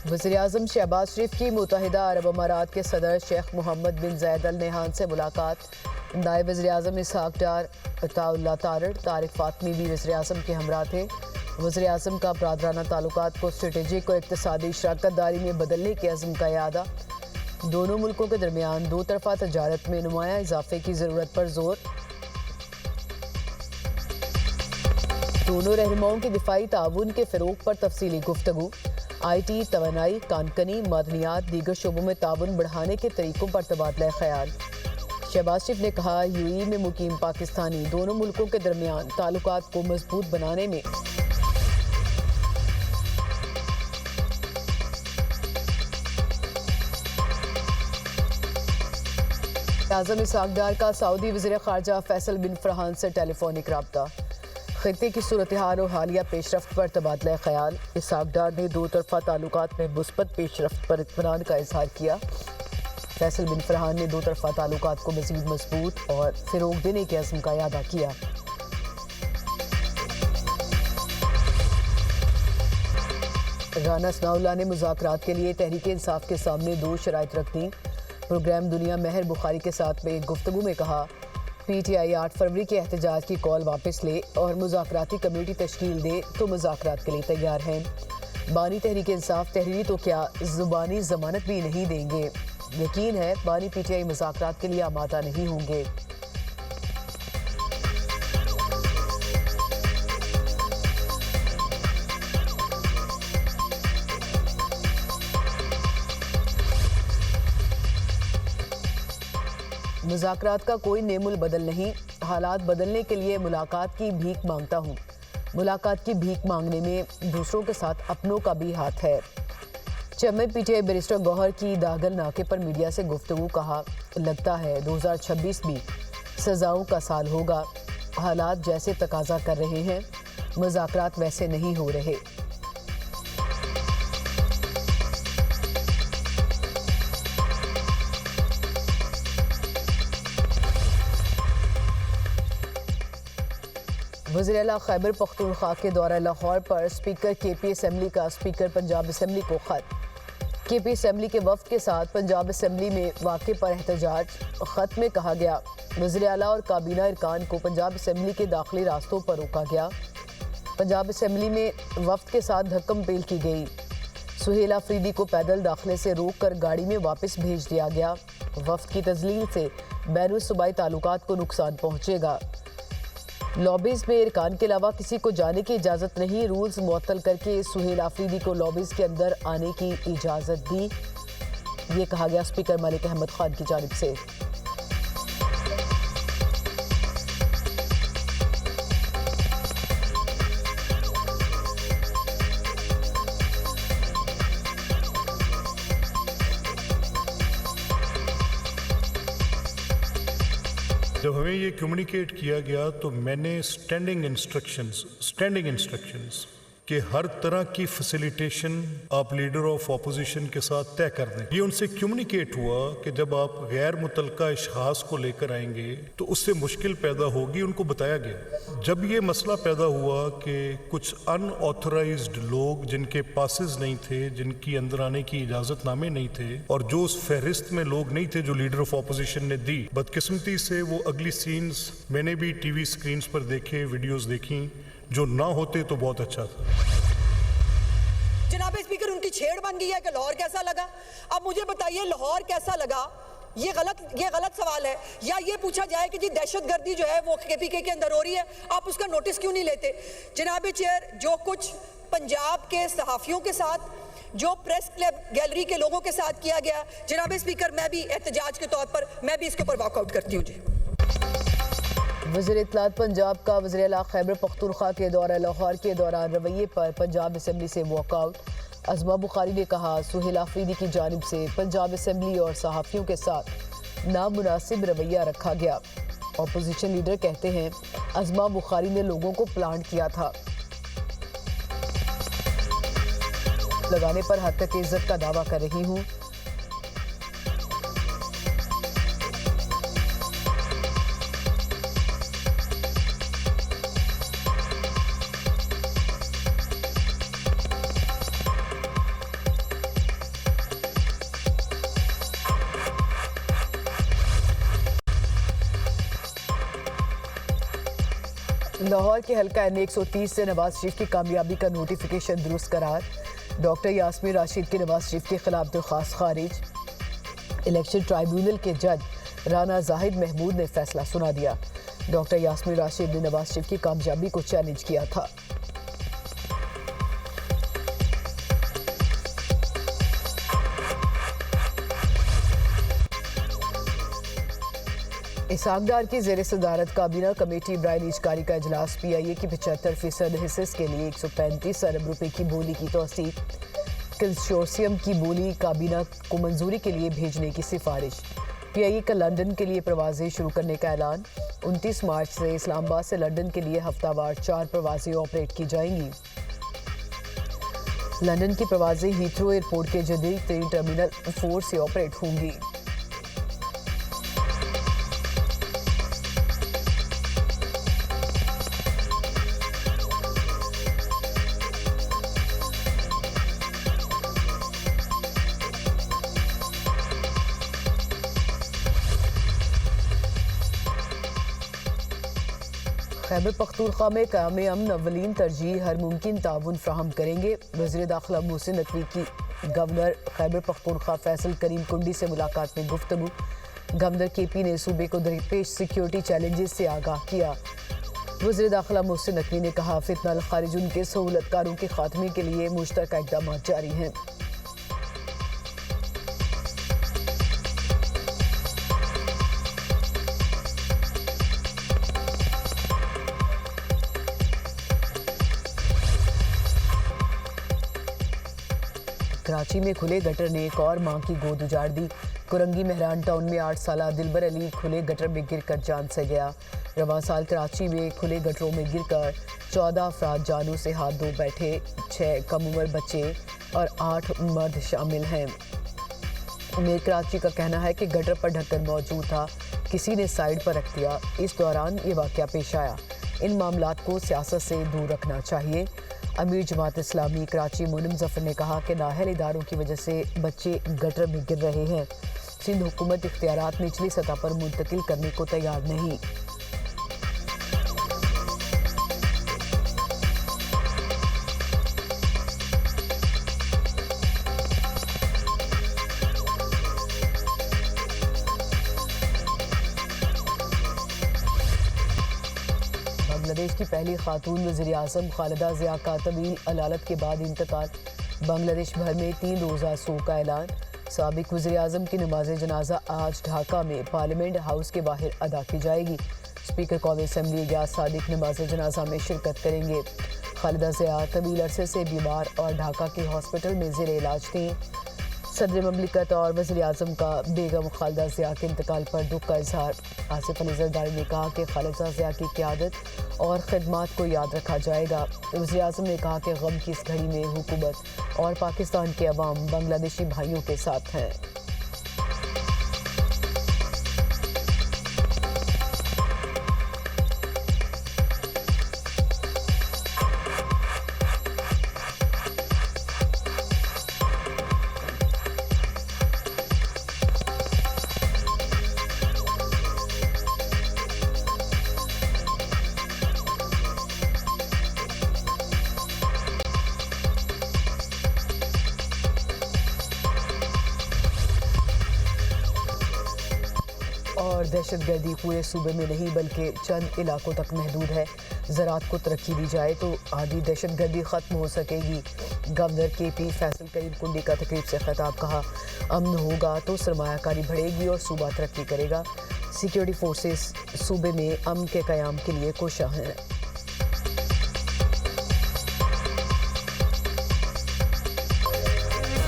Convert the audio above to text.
वज़ीर-ए-आज़म शहबाज शरीफ की मुत्तहिदा अरब अमारात के सदर शेख मोहम्मद बिन ज़ायद अल नहयान से मुलाकात। नायब वज़ीर-ए-आज़म इसहाक डार, अताउल्लाह तारड़, तारिक फातमी भी वज़ीर-ए-आज़म के हमरा थे। वज़ीर-ए-आज़म का बरादराना ताल्लुकात को स्ट्रेटेजिक और इक़्तिसादी शराकत दारी में बदलने के अज़्म का यादा। दोनों मुल्कों के दरमियान दो तरफ़ा तजारत में नुमाया इजाफे की ज़रूरत पर जोर। दोनों रहनुमाओं के दिफाई ताउन के फ़रोग़ पर तफसीली गुफ्तगू। IT, तवानाई, कानकनी, मादनियात, दीगर शोबों में ताउन बढ़ाने के तरीक़ों पर तबादला ख़याल। शहबाज शरीफ ने कहा, UAE में मुकीम पाकिस्तानी दोनों मुल्कों के दरमियान ताल्लुकात को मजबूत बनाने में आज़म इसहाक डार का सऊदी वज़ीर ख़ारजा फैसल बिन फरहान से टेलीफोनिक राब्ता। खित्ते की सूरत हाल और हालिया पेशरफ्त पर तबादला ख़याल। इसहाक डार ने दो तरफ़ा ताल्लुकात में मुस्बत पेशरफ्त पर इत्मीनान का इज़हार किया। फैसल बिन फरहान ने दो तरफ़ा ताल्लुकात को मज़ीद मजबूत और फ़रोग़ देने के अज़्म का यादा किया। राना सनाउल्लाह ने मुज़ाकरात के लिए तहरीक इंसाफ के सामने दो शराइत रख दी। प्रोग्राम दुनिया महर बुखारी के साथ में एक गुफ्तगू में कहा, PTI 8 फरवरी के एहतजाज की कॉल वापस ले और मुज़ाकराती कमेटी तश्कील दे तो मुज़ाकरात के लिए तैयार हैं। बानी तहरीक इंसाफ तहरीरी तो क्या ज़ुबानी ज़मानत भी नहीं देंगे। यकीन है बानी PTI मुज़ाकरात के लिए आमादा नहीं होंगे। मुज़ाकरात का कोई नेमुल बदल नहीं, हालात बदलने के लिए मुलाकात की भीख मांगता हूँ। मुलाकात की भीख मांगने में दूसरों के साथ अपनों का भी हाथ है। चम्मे PTI बैरिस्टर गौहर की दागल नाके पर मीडिया से गुफ्तगू। कहा, लगता है 2026 भी सज़ाओं का साल होगा। हालात जैसे तकाजा कर रहे हैं, मुज़ाकरात वैसे नहीं हो रहे। वज़ीर आला खैबर पख्तूनख्वा के दौरा लाहौर पर स्पीकर KP असम्बली का स्पीकर पंजाब असम्बली को ख़त। KP असम्बली के वफ़द के साथ पंजाब असम्बली में वाक़े पर एहतजाज। ख़त में कहा गया, वज़ीर आला और काबीना अरकान को पंजाब असम्बली के दाखिली रास्तों पर रोका गया। पंजाब असम्बली में वफ़द के साथ धक्कम पेल की गई। सुहेल आफरीदी को पैदल दाखिले से रोक कर गाड़ी में वापस भेज दिया गया। वफ़द की तज़लील से बैनुल सूबाई ताल्लुकात को नुकसान पहुँचेगा। लॉबीज़ में इरकान के अलावा किसी को जाने की इजाज़त नहीं। रूल्स मुअत्तल करके सुहेल आफरीदी को लॉबीज़ के अंदर आने की इजाज़त दी। ये कहा गया स्पीकर मलिक अहमद खान की जानिब से। जब हमें ये कम्युनिकेट किया गया तो मैंने स्टैंडिंग इंस्ट्रक्शंस कि हर तरह की फैसिलिटेशन आप लीडर ऑफ अपोजिशन के साथ तय कर दें। ये उनसे कम्युनिकेट हुआ कि जब आप गैर मुतल्लका इश्खास को लेकर आएंगे तो उससे मुश्किल पैदा होगी। उनको बताया गया। जब ये मसला पैदा हुआ कि कुछ अनऑथराइज्ड लोग जिनके पासेस नहीं थे, जिनकी अंदर आने की इजाज़त नामे नहीं थे और जो उस फहरिस्त में लोग नहीं थे जो लीडर ऑफ अपोजिशन ने दी, बदकिस्मती से वो अगली सीन्स मैंने भी TV स्क्रीन्स पर देखे, वीडियोस देखी। जो ना होते तो बहुत अच्छा था। जनाब स्पीकर, उनकी छेड़ बन गई है कि लाहौर कैसा लगा। अब मुझे बताइए लाहौर कैसा लगा। ये गलत सवाल है। या ये पूछा जाए कि जी दहशतगर्दी जो है वो KPK के अंदर हो रही है, आप उसका नोटिस क्यों नहीं लेते। जनाब चेयर, जो कुछ पंजाब के सहाफ़ियों के साथ, जो प्रेस क्लब गैलरी के लोगों के साथ किया गया, जनाब स्पीकर, मैं भी एहतजाज के तौर पर मैं भी इसके ऊपर वॉकआउट करती हूँ। जी वज़ीर इत्तलात पंजाब का वज़ीर आला खैबर पख्तूनख्वा के दौरा लाहौर के दौरान रवैये पर पंजाब असम्बली से वॉकआउट। अज़मा बुखारी ने कहा, सुहेल आफरीदी की जानिब से पंजाब असम्बली और सहाफ़ियों के साथ नामुनासिब रवैया रखा गया। अपोजिशन लीडर कहते हैं, अज़मा बुखारी ने लोगों को प्लांट किया था। लगाने पर हद तक इज्जत का दावा कर रही हूँ। لاہور کے حلقہ N130 سے نواز شریف کی کامیابی کا نوٹیفیکیشن درست قرار، ڈاکٹر یاسمین راشد کی نواز شریف کے خلاف درخواست خارج، الیکشن ٹرائیبیونل کے جج رانا زاہد محمود نے فیصلہ سنا دیا، ڈاکٹر یاسمین راشد نے نواز شریف کی کامیابی کو چیلنج کیا تھا۔ اسحاق ڈار کی زیر صدارت کابینہ کمیٹی برائے نیجکاری کا اجلاس، پی آئی اے کی 75% حصص کے لیے 135 ارب روپے کی بولی کی توثیق، کنسورشیم کی بولی کابینہ کو منظوری کے لیے بھیجنے کی سفارش، پی آئی اے کا لندن کے لیے پروازیں شروع کرنے کا اعلان، 29 مارچ سے اسلام آباد سے لندن کے لیے ہفتہ وار 4 پروازیں آپریٹ کی جائیں گی۔ لندن کی پروازیں ہیتھرو ایئرپورٹ کے جدید ترین ٹرمینل 4 سے آپریٹ ہوں گی۔ خیبر پختونخوا میں قیام امن اولین ترجیح ہر ممکن تعاون فراہم کریں گے، وزیر داخلہ محسن نقوی کی گورنر خیبر پختونخوا فیصل کریم کنڈی سے ملاقات میں گفتگو، گورنر کے پی نے صوبے کو درپیش سیکیورٹی چیلنجز سے آگاہ کیا، وزیر داخلہ محسن نقوی نے کہا فتنہ الخارجین کے سہولت کاروں کے خاتمے کے لیے مشترکہ اقدامات جاری ہیں۔ کراچی میں کھلے گٹر نے ایک اور ماں کی گود اجاڑ دی، کرنگی مہران ٹاؤن میں 8 سالہ دلبر علی کھلے گٹر میں گر کر جان سے گیا، رواں سال کراچی میں کھلے گٹروں میں گر کر 14 افراد جانوں سے ہاتھ دھو بیٹھے، 6 کم عمر بچے اور 8 مرد شامل ہیں۔ میر کراچی کا کہنا ہے کہ گٹر پر ڈھکن موجود تھا، کسی نے سائیڈ پر رکھ دیا، اس دوران یہ واقعہ پیش آیا، ان معاملات کو سیاست سے دور رکھنا چاہیے۔ امیر جماعت اسلامی کراچی مونم ظفر نے کہا کہ نااہل اداروں کی وجہ سے بچے گٹر میں گر رہے ہیں، سندھ حکومت اختیارات نچلی سطح پر منتقل کرنے کو تیار نہیں۔ بنگلہ دیش کی پہلی خاتون وزیر اعظم خالدہ ضیاء کا طویل علالت کے بعد انتقال، بنگلہ دیش بھر میں 3 روزہ سوگ کا اعلان، سابق وزیر اعظم کی نماز جنازہ آج ڈھاکہ میں پارلیمنٹ ہاؤس کے باہر ادا کی جائے گی، اسپیکر قومی اسمبلی اجاز صادق نماز جنازہ میں شرکت کریں گے۔ خالدہ ضیاء طویل عرصے سے بیمار اور ڈھاکہ کے ہاسپٹل میں زیر علاج تھیں۔ صدر مملکت اور وزیر اعظم کا بیگم خالدہ ضیاء کے انتقال پر دکھ کا اظہار، آصف علی زرداری نے کہا کہ خالدہ ضیاء کی قیادت اور خدمات کو یاد رکھا جائے گا۔ وزیر اعظم نے کہا کہ غم کی اس گھڑی میں حکومت اور پاکستان کے عوام بنگلہ دیشی بھائیوں کے ساتھ ہیں۔ اور دہشت گردی پورے صوبے میں نہیں بلکہ چند علاقوں تک محدود ہے، زراعت کو ترقی دی جائے تو آدھی دہشت گردی ختم ہو سکے گی، گورنر کے پی فیصل کریم کنڈی کا تقریب سے خطاب، کہا امن ہوگا تو سرمایہ کاری بڑھے گی اور صوبہ ترقی کرے گا، سیکیورٹی فورسز صوبے میں امن کے قیام کے لیے کوشاں ہیں۔